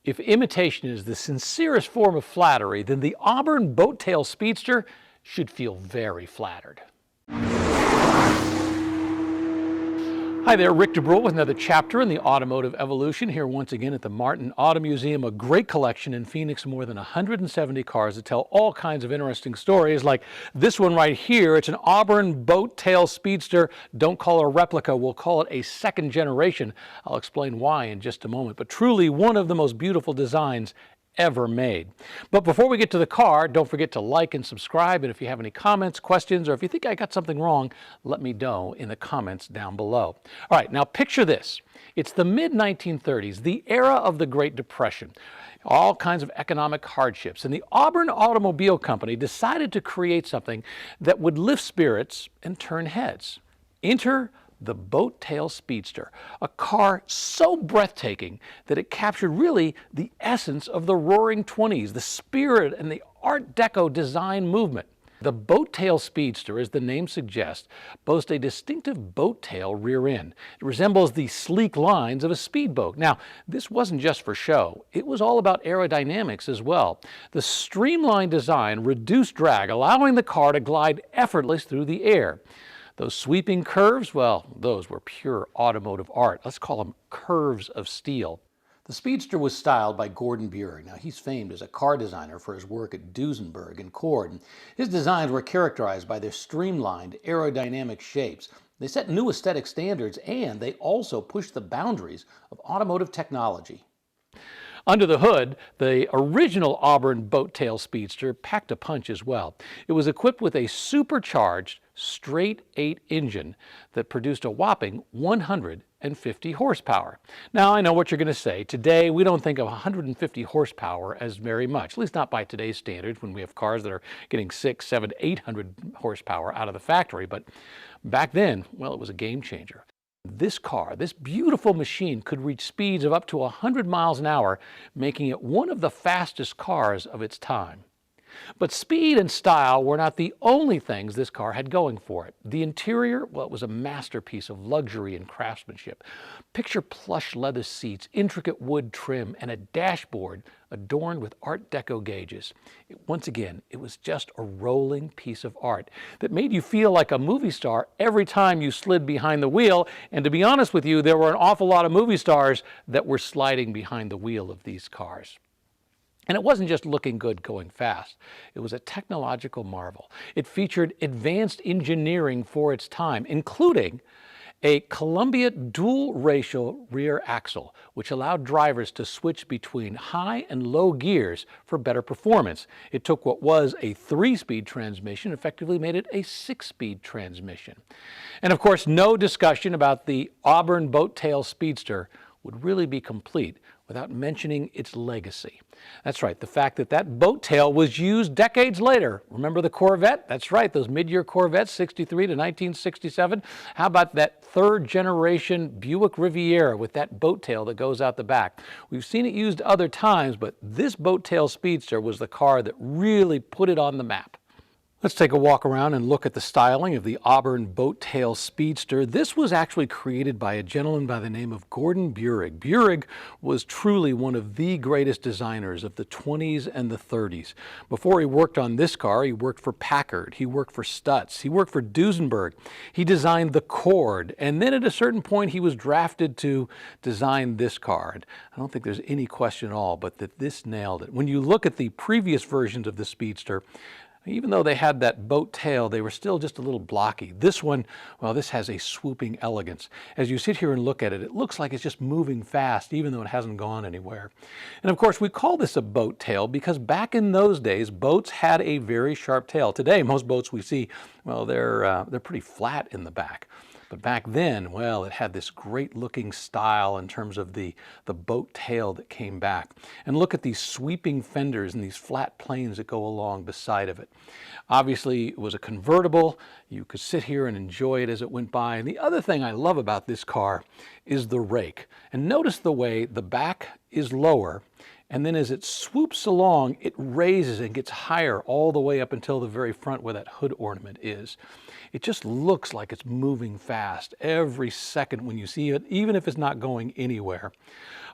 If imitation is the sincerest form of flattery, then the Auburn Boattail Speedster should feel very flattered. Hi there, Rick DeBrule with another chapter in the automotive evolution, here once again at the Martin Auto Museum, a great collection in Phoenix, more than 170 cars that tell all kinds of interesting stories, like this one right here. It's an Auburn Boattail Speedster. Don't call it a replica, we'll call it a second generation. I'll explain why in just a moment, but truly one of the most beautiful designs ever made. But before we get to the car, don't forget to like and subscribe, and if you have any comments, questions, or if you think I got something wrong, let me know in the comments down below. All right, now picture this. It's the mid-1930s, the era of the Great Depression, all kinds of economic hardships, and the Auburn Automobile Company decided to create something that would lift spirits and turn heads. Enter the Boattail Speedster, a car so breathtaking that it captured really the essence of the Roaring '20s, the spirit and the Art Deco design movement. The Boattail Speedster, as the name suggests, boasts a distinctive boat tail rear end. It resembles the sleek lines of a speedboat. Now, this wasn't just for show. It was all about aerodynamics as well. The streamlined design reduced drag, allowing the car to glide effortlessly through the air. Those sweeping curves, well, those were pure automotive art. Let's call them curves of steel. The Speedster was styled by Gordon Buehrig. Now, he's famed as a car designer for his work at Duesenberg and Cord. And his designs were characterized by their streamlined aerodynamic shapes. They set new aesthetic standards, and they also pushed the boundaries of automotive technology. Under the hood, the original Auburn Boattail Speedster packed a punch as well. It was equipped with a supercharged straight 8 engine that produced a whopping 150 horsepower. Now, I know what you're going to say. Today, we don't think of 150 horsepower as very much, at least not by today's standards when we have cars that are getting 600, 700, 800 horsepower out of the factory. But back then, well, it was a game changer. This car, this beautiful machine, could reach speeds of up to 100 miles an hour, making it one of the fastest cars of its time. But speed and style were not the only things this car had going for it. The interior, well, it was a masterpiece of luxury and craftsmanship. Picture plush leather seats, intricate wood trim, and a dashboard adorned with Art Deco gauges. Once again, it was just a rolling piece of art that made you feel like a movie star every time you slid behind the wheel. And to be honest with you, there were an awful lot of movie stars that were sliding behind the wheel of these cars. And it wasn't just looking good going fast. It was a technological marvel. It featured advanced engineering for its time, including a Columbia dual ratial rear axle, which allowed drivers to switch between high and low gears for better performance. It took what was a 3-speed transmission, effectively made it a 6-speed transmission. And of course, no discussion about the Auburn Boattail Speedster would really be complete without mentioning its legacy. That's right, the fact that that boat tail was used decades later. Remember the Corvette? That's right, those mid-year Corvettes, 63 to 1967. How about that third generation Buick Riviera with that boat tail that goes out the back? We've seen it used other times, but this Boattail Speedster was the car that really put it on the map. Let's take a walk around and look at the styling of the Auburn Boattail Speedster. This was actually created by a gentleman by the name of Gordon Buehrig. Buehrig was truly one of the greatest designers of the 20s and the 30s. Before he worked on this car, he worked for Packard, he worked for Stutz, he worked for Duesenberg, he designed the Cord, and then at a certain point he was drafted to design this car. And I don't think there's any question at all but that this nailed it. When you look at the previous versions of the Speedster, even though they had that boat tail, they were still just a little blocky. This one, well, this has a swooping elegance. As you sit here and look at it, it looks like it's just moving fast, even though it hasn't gone anywhere. And of course, we call this a boat tail because back in those days, boats had a very sharp tail. Today, most boats we see, well, they're pretty flat in the back. But back then, well, it had this great looking style in terms of the boat tail that came back. And look at these sweeping fenders and these flat planes that go along beside of it. Obviously, it was a convertible. You could sit here and enjoy it as it went by. And the other thing I love about this car is the rake. And notice the way the back is lower and then as it swoops along, it raises and gets higher all the way up until the very front where that hood ornament is. It just looks like it's moving fast every second when you see it, even if it's not going anywhere.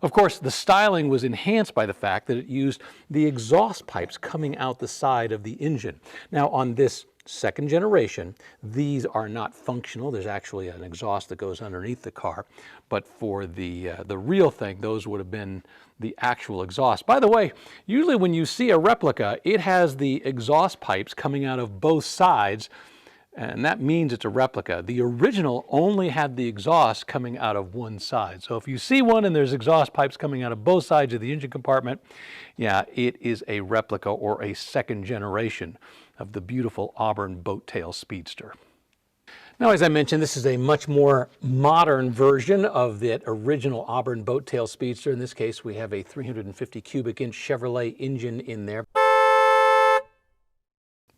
Of course, the styling was enhanced by the fact that it used the exhaust pipes coming out the side of the engine. Now, on this second generation, these are not functional. There's actually an exhaust that goes underneath the car. But for the real thing, those would have been the actual exhaust. By the way, usually when you see a replica, it has the exhaust pipes coming out of both sides, and that means it's a replica. The original only had the exhaust coming out of one side. So if you see one and there's exhaust pipes coming out of both sides of the engine compartment, yeah, it is a replica or a second generation of the beautiful Auburn Boattail Speedster. Now, as I mentioned, this is a much more modern version of that original Auburn Boattail Speedster. In this case, we have a 350 cubic inch Chevrolet engine in there.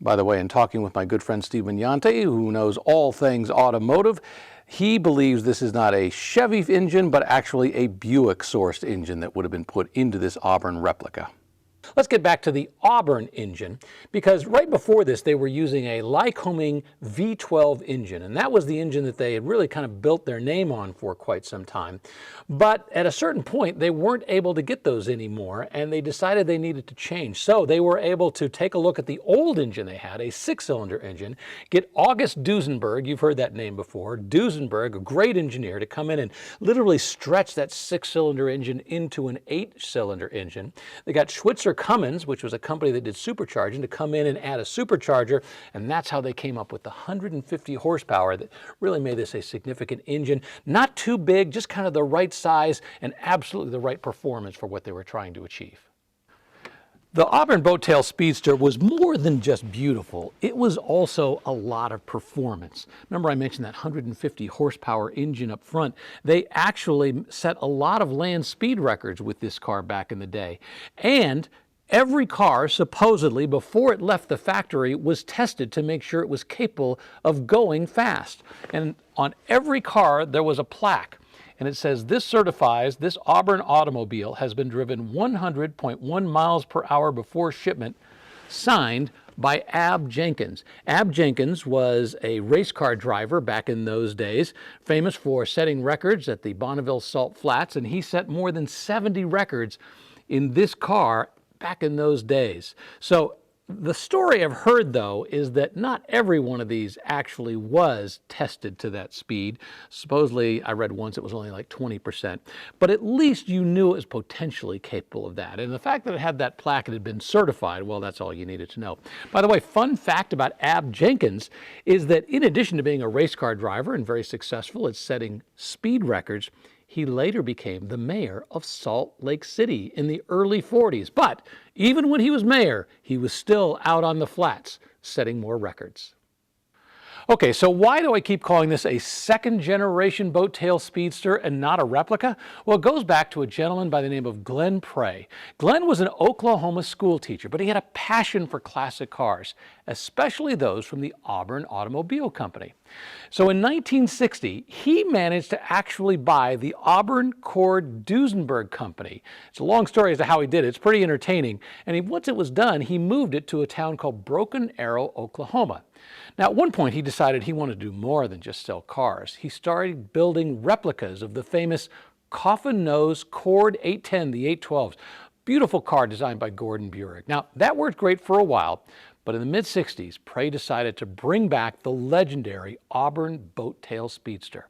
By the way, in talking with my good friend Steve Mignante, who knows all things automotive, he believes this is not a Chevy engine, but actually a Buick-sourced engine that would have been put into this Auburn replica. Let's get back to the Auburn engine, because right before this they were using a Lycoming V12 engine, and that was the engine that they had really kind of built their name on for quite some time. But at a certain point they weren't able to get those anymore, and they decided they needed to change. So they were able to take a look at the old engine they had, a 6-cylinder engine, get August Duesenberg, you've heard that name before, Duesenberg, a great engineer, to come in and literally stretch that 6-cylinder engine into an 8-cylinder engine. They got Schwitzer Cummins, which was a company that did supercharging, to come in and add a supercharger, and that's how they came up with the 150 horsepower that really made this a significant engine. Not too big, just kind of the right size and absolutely the right performance for what they were trying to achieve. The Auburn Boattail Speedster was more than just beautiful, it was also a lot of performance. Remember I mentioned that 150 horsepower engine up front? They actually set a lot of land speed records with this car back in the day. And every car, supposedly, before it left the factory, was tested to make sure it was capable of going fast. And on every car, there was a plaque. And it says, this certifies this Auburn automobile has been driven 100.1 miles per hour before shipment, signed by Ab Jenkins. Ab Jenkins was a race car driver back in those days, famous for setting records at the Bonneville Salt Flats, and he set more than 70 records in this car back in those days. So the story I've heard, though, is that not every one of these actually was tested to that speed. Supposedly, I read once it was only like 20%, but at least you knew it was potentially capable of that. And the fact that it had that plaque and had been certified, well, that's all you needed to know. By the way, fun fact about Ab Jenkins is that in addition to being a race car driver and very successful at setting speed records, he later became the mayor of Salt Lake City in the early 40s. But even when he was mayor, he was still out on the flats setting more records. Okay, so why do I keep calling this a second-generation Boattail Speedster and not a replica? Well, it goes back to a gentleman by the name of Glenn Prey. Glenn was an Oklahoma school teacher, but he had a passion for classic cars, especially those from the Auburn Automobile Company. So in 1960, he managed to actually buy the Auburn Cord Duesenberg Company. It's a long story as to how he did it. It's pretty entertaining. And once it was done, he moved it to a town called Broken Arrow, Oklahoma. Now, at one point, he decided he wanted to do more than just sell cars. He started building replicas of the famous coffin nose Cord 810, the 812s. Beautiful car designed by Gordon Buick. Now, that worked great for a while, but in the mid-60s, Prey decided to bring back the legendary Auburn Boattail Speedster,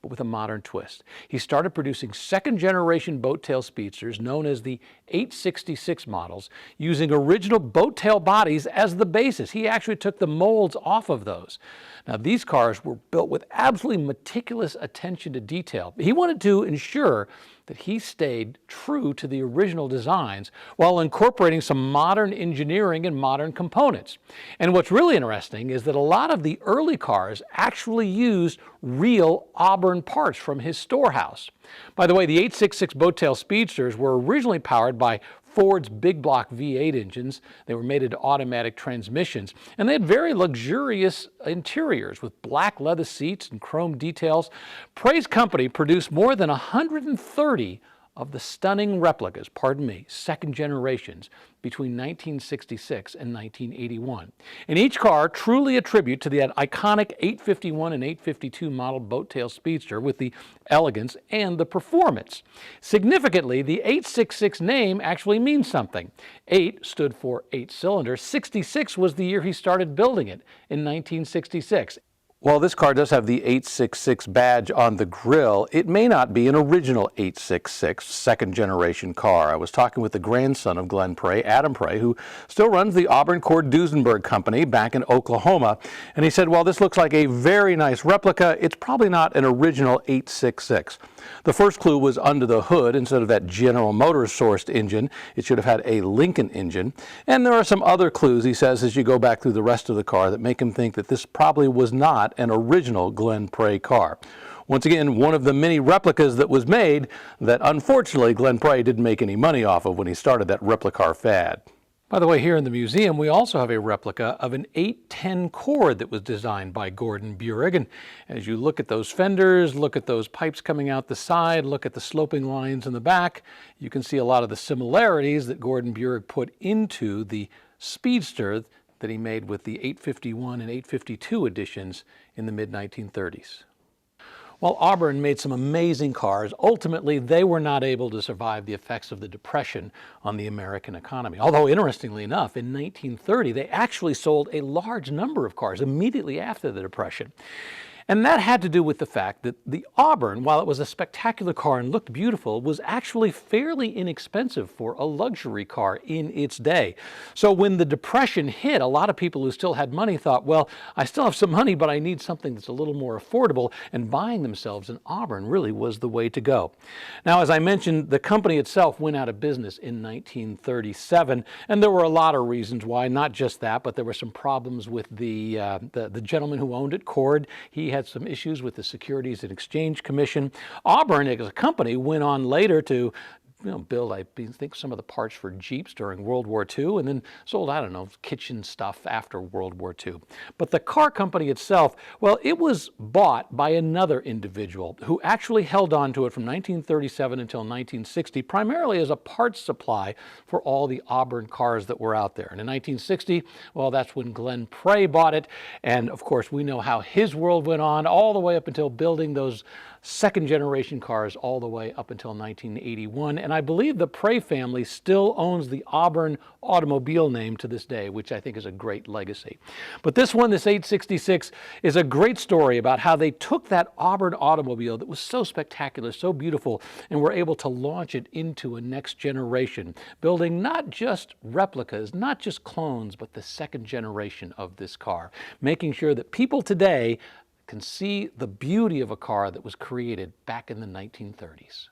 but with a modern twist. He started producing second-generation Boattail Speedsters known as the 866 models, using original Boattail bodies as the basis. He actually took the molds off of those. Now, these cars were built with absolutely meticulous attention to detail. He wanted to ensure that he stayed true to the original designs while incorporating some modern engineering and modern components. And what's really interesting is that a lot of the early cars actually used real Auburn parts from his storehouse. By the way, the 866 Boattail Speedsters were originally powered by Ford's big block V8 engines. They were mated to automatic transmissions, and they had very luxurious interiors with black leather seats and chrome details. Prey's company produced more than 130 of the stunning replicas, pardon me, second generations between 1966 and 1981. And each car truly a tribute to that iconic 851 and 852 model Boattail Speedster with the elegance and the performance. Significantly, the 866 name actually means something. 8 stood for 8-cylinder. 66 was the year he started building it in 1966. While this car does have the 866 badge on the grille, it may not be an original 866 second generation car. I was talking with the grandson of Glenn Prey, Adam Prey, who still runs the Auburn Duesenberg Company back in Oklahoma. And he said, while this looks like a very nice replica, it's probably not an original 866. The first clue was under the hood. Instead of that General Motors sourced engine, it should have had a Lincoln engine. And there are some other clues, he says, as you go back through the rest of the car that make him think that this probably was not an original Glenn Prey car. Once again, one of the many replicas that was made that unfortunately Glenn Prey didn't make any money off of when he started that replicar fad. By the way, here in the museum, we also have a replica of an 810 Cord that was designed by Gordon Burig. And as you look at those fenders, look at those pipes coming out the side, look at the sloping lines in the back, you can see a lot of the similarities that Gordon Burig put into the Speedster that he made with the 851 and 852 editions in the mid-1930s. While Auburn made some amazing cars, ultimately they were not able to survive the effects of the Depression on the American economy. Although, interestingly enough, in 1930 they actually sold a large number of cars immediately after the Depression. And that had to do with the fact that the Auburn, while it was a spectacular car and looked beautiful, was actually fairly inexpensive for a luxury car in its day. So when the Depression hit, a lot of people who still had money thought, well, I still have some money, but I need something that's a little more affordable, and buying themselves an Auburn really was the way to go. Now, as I mentioned, the company itself went out of business in 1937, and there were a lot of reasons why, not just that, but there were some problems with the gentleman who owned it, Cord. He had some issues with the Securities and Exchange Commission. Auburn, as a company, went on later to build, I think, some of the parts for Jeeps during World War II, and then sold, I don't know, kitchen stuff after World War II. But the car company itself, well, it was bought by another individual who actually held on to it from 1937 until 1960, primarily as a parts supply for all the Auburn cars that were out there. And in 1960, well, that's when Glenn Prey bought it. And of course, we know how his world went on all the way up until building those second generation cars all the way up until 1981. And I believe the Prey family still owns the Auburn automobile name to this day, which I think is a great legacy. But this one, this 866, is a great story about how they took that Auburn automobile that was so spectacular, so beautiful, and were able to launch it into a next generation, building not just replicas, not just clones, but the second generation of this car, making sure that people today can see the beauty of a car that was created back in the 1930s.